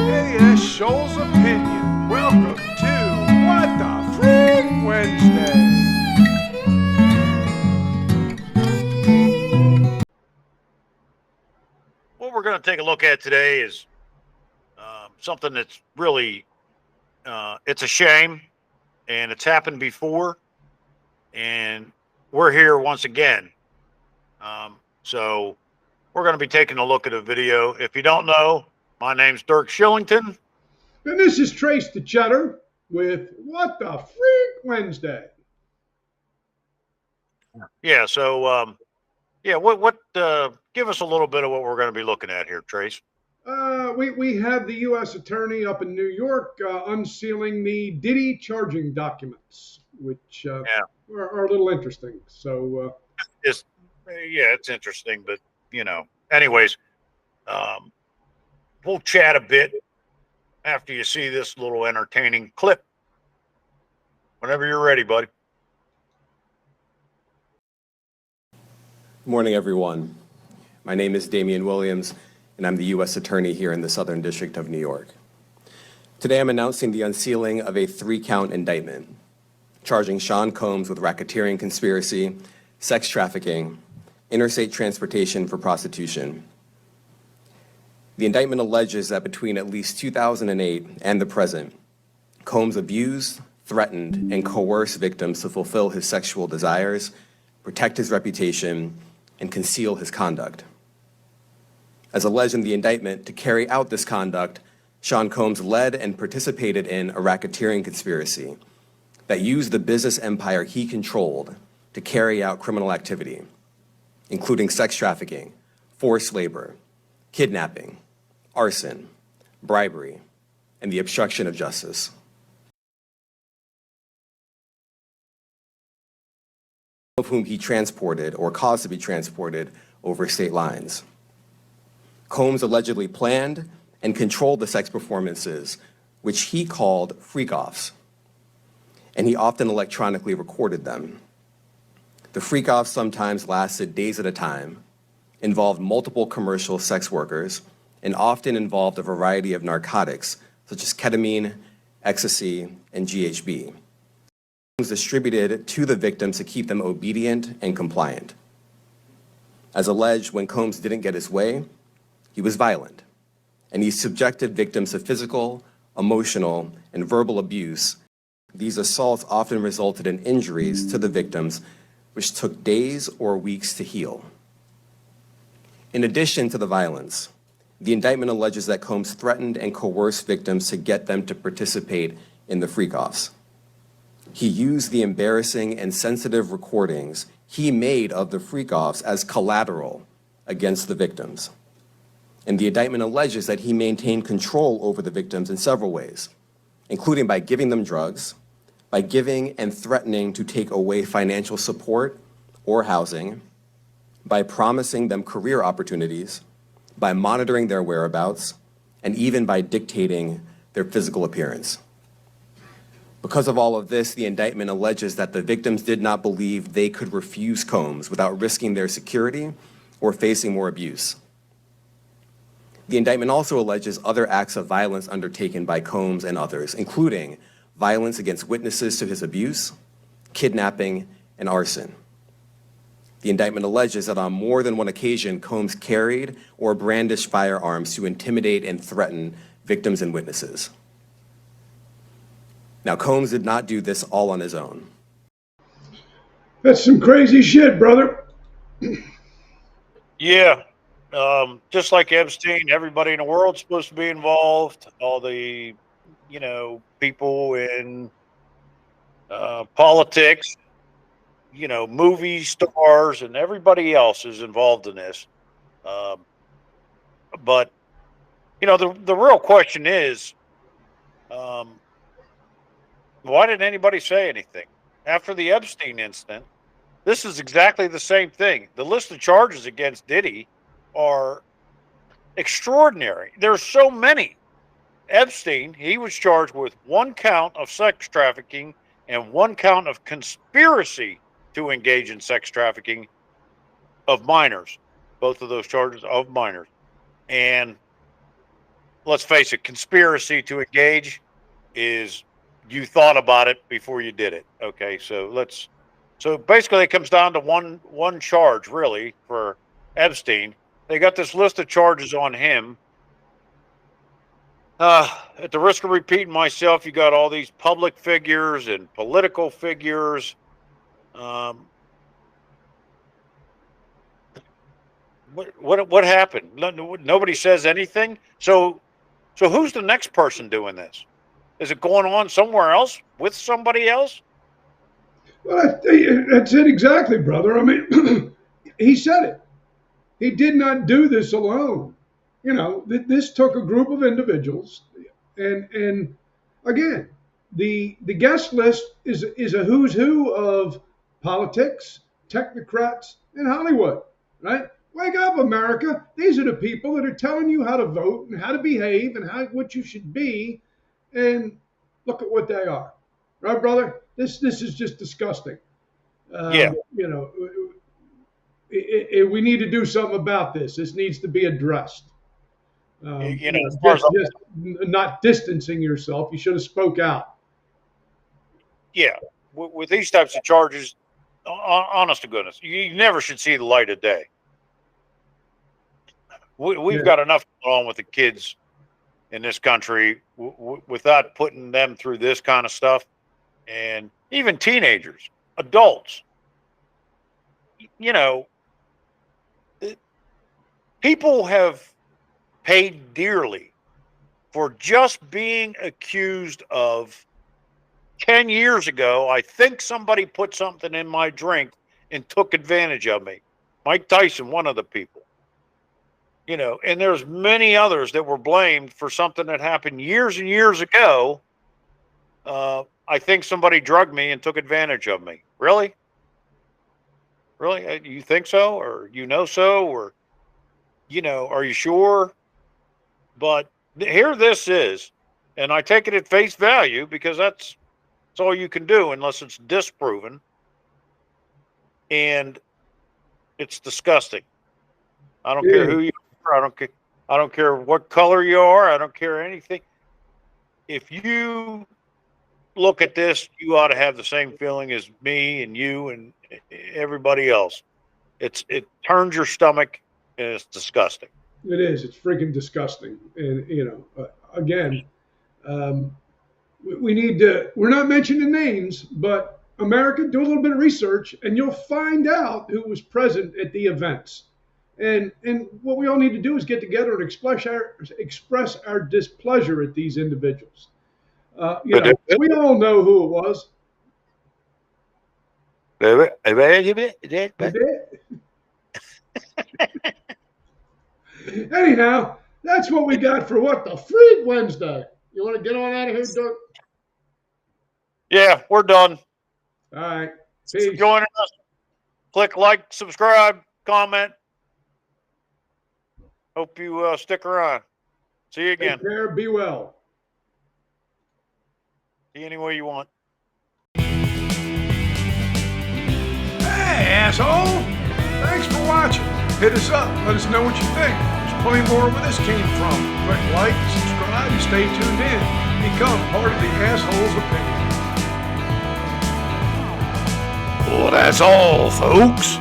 TheA.S.SholesOpinion. Welcome to WTF Wednesday. What we're going to take a look at today is something that's really, it's a shame, and it's happened before, and we're here once again. So we're going to be taking a look at a video. If you don't know, my name's Duerke Shillington. And this is Trace the Cheddar with WTF Wednesday. Yeah, so, give us a little bit of what we're going to be looking at here, Trace. We had the U.S. Attorney up in New York unsealing the DIDI charging documents, which are a little interesting. So it's interesting, but anyways, we'll chat a bit after you see this little entertaining clip. Whenever you're ready, buddy. Good morning, everyone. My name is Damian Williams, and I'm the U.S. Attorney here in the Southern District of New York. Today, I'm announcing the unsealing of a 3-count indictment, charging Sean Combs with racketeering conspiracy, sex trafficking, interstate transportation for prostitution. The indictment alleges that between at least 2008 and the present, Combs abused, threatened, and coerced victims to fulfill his sexual desires, protect his reputation, and conceal his conduct. As alleged in the indictment, to carry out this conduct, Sean Combs led and participated in a racketeering conspiracy that used the business empire he controlled to carry out criminal activity, including sex trafficking, forced labor, kidnapping, arson, bribery, and the obstruction of justice. Of whom he transported or caused to be transported over state lines. Combs allegedly planned and controlled the sex performances, which he called freak-offs, and he often electronically recorded them. The freak-offs sometimes lasted days at a time, involved multiple commercial sex workers, and often involved a variety of narcotics, such as ketamine, ecstasy, and GHB. Was distributed to the victims to keep them obedient and compliant. As alleged, when Combs didn't get his way, he was violent, and he subjected victims to physical, emotional, and verbal abuse. These assaults often resulted in injuries to the victims, which took days or weeks to heal. In addition to the violence, the indictment alleges that Combs threatened and coerced victims to get them to participate in the freak-offs. He used the embarrassing and sensitive recordings he made of the freak-offs as collateral against the victims. And the indictment alleges that he maintained control over the victims in several ways, including by giving them drugs, by giving and threatening to take away financial support or housing, by promising them career opportunities, by monitoring their whereabouts, and even by dictating their physical appearance. Because of all of this, the indictment alleges that the victims did not believe they could refuse Combs without risking their security or facing more abuse. The indictment also alleges other acts of violence undertaken by Combs and others, including violence against witnesses to his abuse, kidnapping, and arson. The indictment alleges that on more than one occasion, Combs carried or brandished firearms to intimidate and threaten victims and witnesses. Now, Combs did not do this all on his own. that's some crazy shit, brother. Yeah. Just like Epstein, everybody in the world's supposed to be involved. All the, people in politics, movie stars, and everybody else is involved in this. But, the real question is, why didn't anybody say anything? After the Epstein incident, this is exactly the same thing. The list of charges against Diddy are extraordinary. There's so many. Epstein, he was charged with 1 count of sex trafficking and 1 count of conspiracy to engage in sex trafficking of minors. Both of those charges of minors. And let's face it, conspiracy to engage is you thought about it before you did it. Okay, so basically it comes down to one charge really for Epstein. They got this list of charges on him. At the risk of repeating myself, you got all these public figures and political figures. What happened? Nobody says anything. So who's the next person doing this? Is it going on somewhere else with somebody else? Well, that's it exactly, brother. I mean, he said it. He did not do this alone. You know, this took a group of individuals, and again, the guest list is a who's who of politics, technocrats, and Hollywood. Right? Wake up, America! These are the people that are telling you how to vote and how to behave and what you should be, and look at what they are. Right, brother? This is just disgusting. Yeah. You know, we need to do something about this. This needs to be addressed. Just not distancing yourself. You should have spoke out. Yeah, with these types of charges, honest to goodness, you never should see the light of day. We've got enough going on with the kids in this country without putting them through this kind of stuff, and even teenagers, adults. You know, people have paid dearly for just being accused of 10 years ago. I think somebody put something in my drink and took advantage of me. Mike Tyson, one of the people. You know, and there's many others that were blamed for something that happened years and years ago. I think somebody drugged me and took advantage of me. Really? Really? You think so? Or you know so? Or, you know, are you sure? But here this is, and I take it at face value because that's all you can do unless it's disproven. And it's disgusting. I don't care who you are. I don't care what color you are. I don't care anything. If you look at this, you ought to have the same feeling as me and you and everybody else. It turns your stomach, and it's disgusting. It is. It's freaking disgusting. And, you know, again, we need to, we're not mentioning names, but America, do a little bit of research and you'll find out who was present at the events. And what we all need to do is get together and express our displeasure at these individuals. You know, we all know who it was. Anyhow, that's what we got for What the Freak Wednesday. You want to get on out of here, Dirk? Yeah, we're done. All right. Peace. For joining us. Click like, subscribe, comment. Hope you stick around. See you again. Take care. Be well. See you any way you want. Hey, asshole. Thanks for watching. Hit us up. Let us know what you think. There's plenty more where this came from. Click like, subscribe, and stay tuned in. Become part of the Asshole's Opinion. Well, that's all, folks.